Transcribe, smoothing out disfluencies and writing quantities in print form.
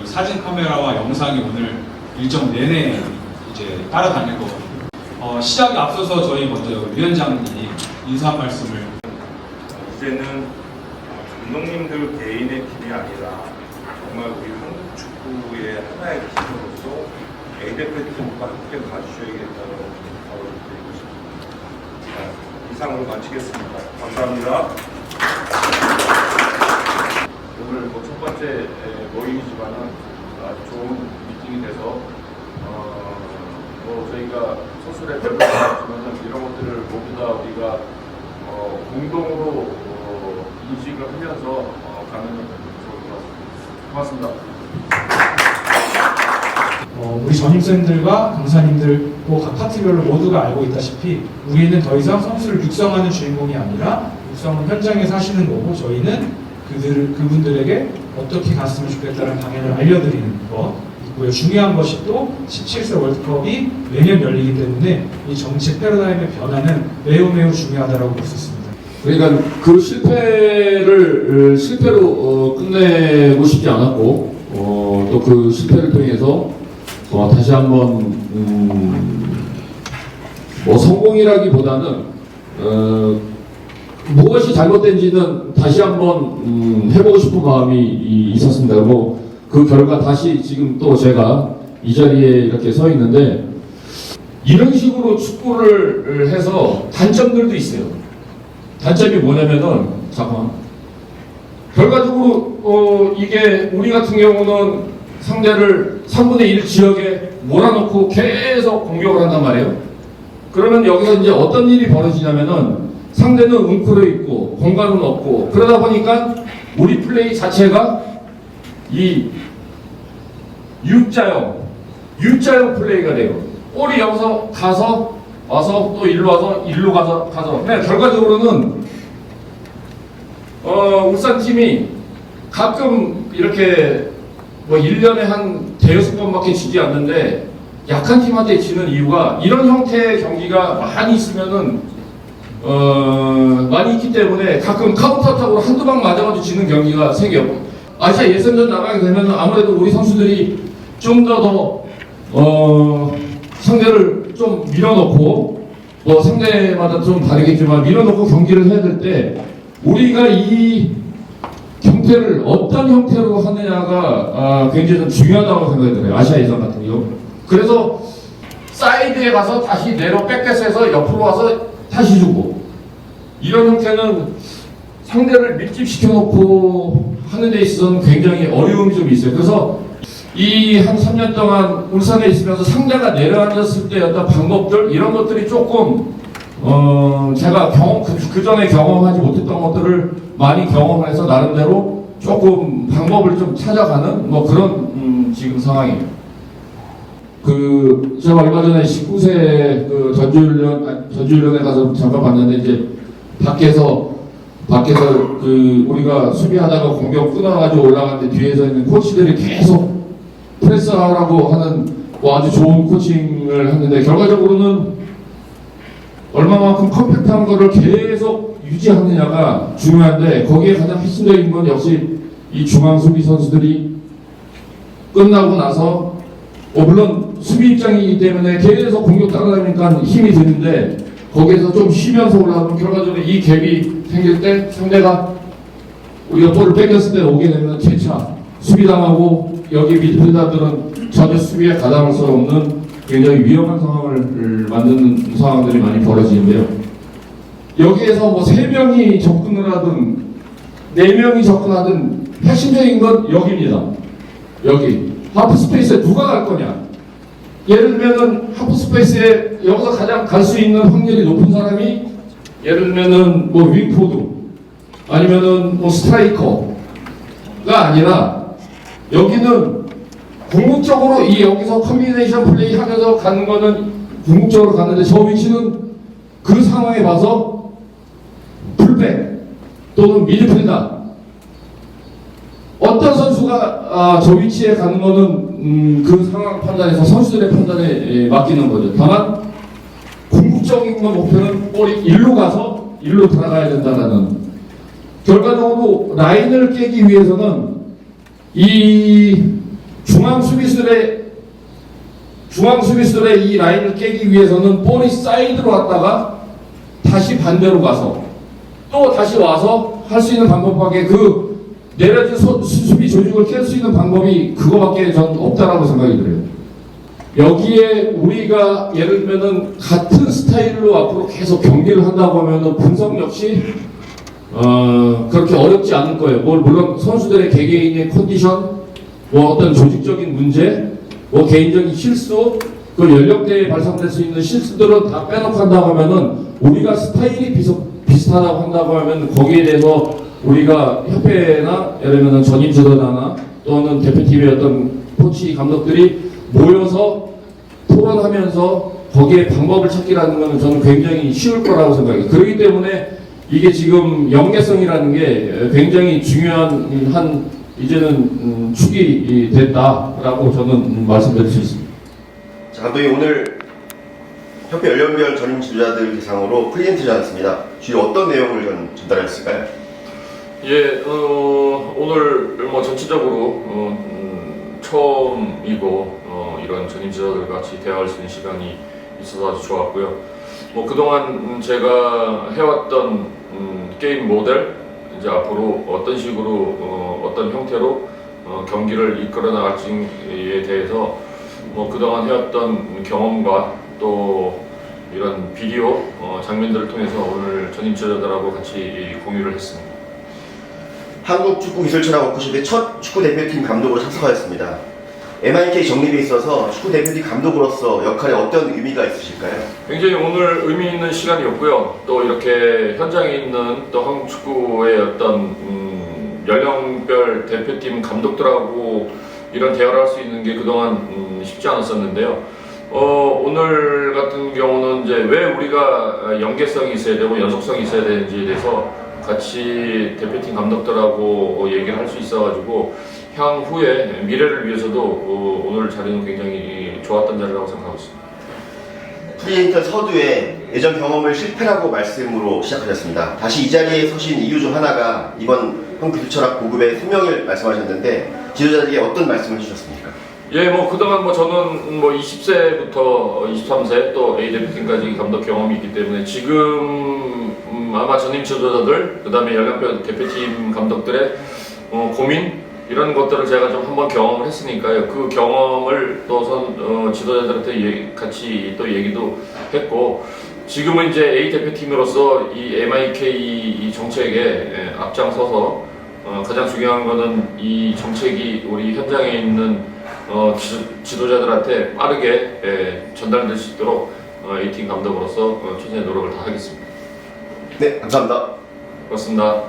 사진 카메라와 영상이 오늘 일정 내내 이제 따라다닐 거거든요. 시작에 앞서서 저희 먼저 위원장님이 인사 말씀을. 이제는 감독님들 개인의 팀이 아니라 정말 우리 한국 축구의 하나의 팀으로서 A대표팀과 함께 가주셔야겠다는 바로 드리고 싶습니다. 자, 이상으로 마치겠습니다. 감사합니다. 오늘 첫 번째 모임이지만은 아주 좋은 미팅이 돼서 저희가 소설의 별로지만 이런 것들을 모두 다 우리가 공동으로 인식을 하면서 가는 좋을 것 같습니다. 고맙습니다. 우리 전임생들과 강사님들 각 파트별로 모두가 알고 있다시피 우리는 더 이상 선수를 육성하는 주인공이 아니라 육성은 현장에서 하시는 거고, 저희는 그분들에게 어떻게 갔으면 좋겠다는 방향을 알려드리는 것 있고요. 중요한 것이 또 17세 월드컵이 매년 열리기 때문에 이 정치 패러다임의 변화는 매우 중요하다고 볼 수 있습니다. 그러니까 그 실패로 끝내고 싶지 않았고, 또 그 실패를 통해서 다시 한번 성공이라기보다는 무엇이 잘못된지는 다시 한번 해보고 싶은 마음이 있었습니다. 그 결과 다시 지금 또 제가 이 자리에 이렇게 서 있는데, 이런 식으로 축구를 해서 단점들도 있어요. 단점이 뭐냐면은, 결과적으로 이게 우리 같은 경우는 상대를 3분의 1 지역에 몰아넣고 계속 공격을 한단 말이에요. 그러면 여기서 이제 어떤 일이 벌어지냐면은, 상대는 웅크려 있고 공간은 없고, 그러다 보니까 우리 플레이 자체가 이 U자형 플레이가 돼요. 볼이 여기서 가서 와서 또 일로 와서 일로 가서. 네, 결과적으로는 울산 팀이 가끔 이렇게 1년에 한 대여섯 번밖에 지지 않는데, 약한 팀한테 지는 이유가 이런 형태의 경기가 많이 있으면은 많이 있기 때문에 가끔 카운터타고 한두 방 맞아가지고 지는 경기가 생겨요. 아시아 예선전 나가게 되면 아무래도 우리 선수들이 좀 더 상대를 좀 밀어넣고, 상대마다 좀 다르겠지만 밀어넣고 경기를 해야 될 때 우리가 이 형태를 어떤 형태로 하느냐가 굉장히 좀 중요하다고 생각이 들어요. 아시아 예선 같은 경우. 그래서 사이드에 가서 다시 내로 백패스해서 옆으로 와서 다시 주고, 이런 형태는 상대를 밀집시켜 놓고 하는 데 있어서는 굉장히 어려움이 좀 있어요. 그래서 이 한 3년 동안 울산에 있으면서 상대가 내려앉았을 때 어떤 방법들, 이런 것들이 조금 제가 그 전에 경험하지 못했던 것들을 많이 경험해서 나름대로 조금 방법을 좀 찾아가는 그런 지금 상황이에요. 제가 얼마 전에 19세 전주훈련에 가서 잠깐 봤는데, 이제 밖에서 우리가 수비하다가 공격 끊어가지고 올라갔는데 뒤에서 있는 코치들이 계속 프레스하라고 하는 아주 좋은 코칭을 했는데, 결과적으로는 얼마만큼 컴팩트한 거를 계속 유지하느냐가 중요한데, 거기에 가장 핵심적인 건 역시 이 중앙 수비 선수들이 끝나고 나서 물론 수비 입장이기 때문에 계속 공격 따라다니니까 힘이 드는데, 거기에서 좀 쉬면서 올라가면 결과적으로 이 갭이 생길 때 상대가 우리가 볼을 뺏겼을 때 오게 되면 재차 수비당하고, 여기 미드필더들은 전혀 수비에 가담할 수 없는 굉장히 위험한 상황을 만드는 상황들이 많이 벌어지는데요. 여기에서 3명이 접근을 하든 4명이 접근하든 핵심적인 건 여기입니다. 여기 하프 스페이스에 누가 갈 거냐. 예를 들면은 하프 스페이스에 여기서 가장 갈 수 있는 확률이 높은 사람이, 예를 들면은 윙포드 아니면은 스트라이커가 아니라, 여기는 궁극적으로 여기서 컴비네이션 플레이 하면서 가는 거는 궁극적으로 갔는데, 저 위치는 그 상황에 봐서 풀백 또는 미드필더, 어떤 선수가 저 위치에 가는 거는 그 상황 판단에서 선수들의 판단에 맡기는 거죠. 다만 궁극적인 목표는 볼이 일로 가서 일로 들어가야 된다는 결과적으로 라인을 깨기 위해서는 이 중앙 수비수들의 이 라인을 깨기 위해서는 볼이 사이드로 왔다가 다시 반대로 가서 또 다시 와서 할 수 있는 방법밖에 그 내려진 수비 조직을 깰 수 있는 방법이 그거밖에 전 없다라고 생각이 들어요. 여기에 우리가 예를 들면은 같은 스타일로 앞으로 계속 경기를 한다고 하면은 분석 역시 그렇게 어렵지 않을 거예요. 물론 선수들의 개개인의 컨디션, 뭐 어떤 조직적인 문제, 뭐 개인적인 실수, 그 연령대에 발생될 수 있는 실수들은 다 빼놓고 한다고 하면은 우리가 스타일이 비슷하다고 한다고 하면 거기에 대해서 우리가 협회나 예를 들면 전임 지도자나 또는 대표팀의 어떤 코치 감독들이 모여서 토론하면서 거기에 방법을 찾기라는 것은 저는 굉장히 쉬울 거라고 생각해요. 그렇기 때문에 이게 지금 연계성이라는 게 굉장히 중요한 이제는 축이 됐다라고 저는 말씀드릴 수 있습니다. 자, 감독님 오늘 협회 연령별 전임 지도자들 대상으로 프리젠테이션 하셨습니다. 주로 어떤 내용을 전달하셨을까요? 예, 오늘 뭐 전체적으로 처음이고 이런 전임 지도자들 같이 대화할 수 있는 시간이 있어서 아주 좋았고요. 뭐 그동안 제가 해왔던 게임 모델, 이제 앞으로 어떤 식으로 어떤 형태로 경기를 이끌어 나갈지에 대해서 뭐 그동안 해왔던 경험과 또 이런 비디오 장면들을 통해서 오늘 전임 지도자들하고 같이 공유를 했습니다. 한국축구기술천하 워크숍의 첫 축구대표팀 감독으로 참석하였습니다. MIK 정립에 있어서 축구대표팀 감독으로서 역할에 어떤 의미가 있으실까요? 굉장히 오늘 의미 있는 시간이었고요. 또 이렇게 현장에 있는 또 한국 축구의 어떤 연령별 대표팀 감독들하고 이런 대화를 할 수 있는 게 그동안 쉽지 않았었는데요. 오늘 같은 경우는 이제 왜 우리가 연계성이 있어야 되고 연속성이 있어야 되는지에 대해서 같이 대표팀 감독들하고 얘기를 할 수 있어가지고 향후에 미래를 위해서도 오늘 자리는 굉장히 좋았던 자리라고 생각하고 있습니다. 프리젠터 서두에 예전 경험을 실패라고 말씀으로 시작하셨습니다. 다시 이 자리에 서신 이유 중 하나가 이번 한국기술철학 고급의 소명을 말씀하셨는데 지도자들에게 어떤 말씀을 해주셨습니까? 예, 뭐 그동안 뭐 저는 뭐 20세부터 23세 또 A 대표팀까지 감독 경험이 있기 때문에 지금 아마 전임 지도자들 그다음에 연령별 대표팀 감독들의 고민 이런 것들을 제가 좀 한번 경험을 했으니까요. 그 경험을 또 지도자들한테 같이 또 얘기도 했고 지금은 이제 A 대표팀으로서 이 MIK 이 정책에 앞장서서 가장 중요한 거는 이 정책이 우리 현장에 있는 지도자들한테 빠르게 전달될 수 있도록 A팀 감독으로서 최선의 노력을 다하겠습니다. 네, 감사합니다. 고맙습니다.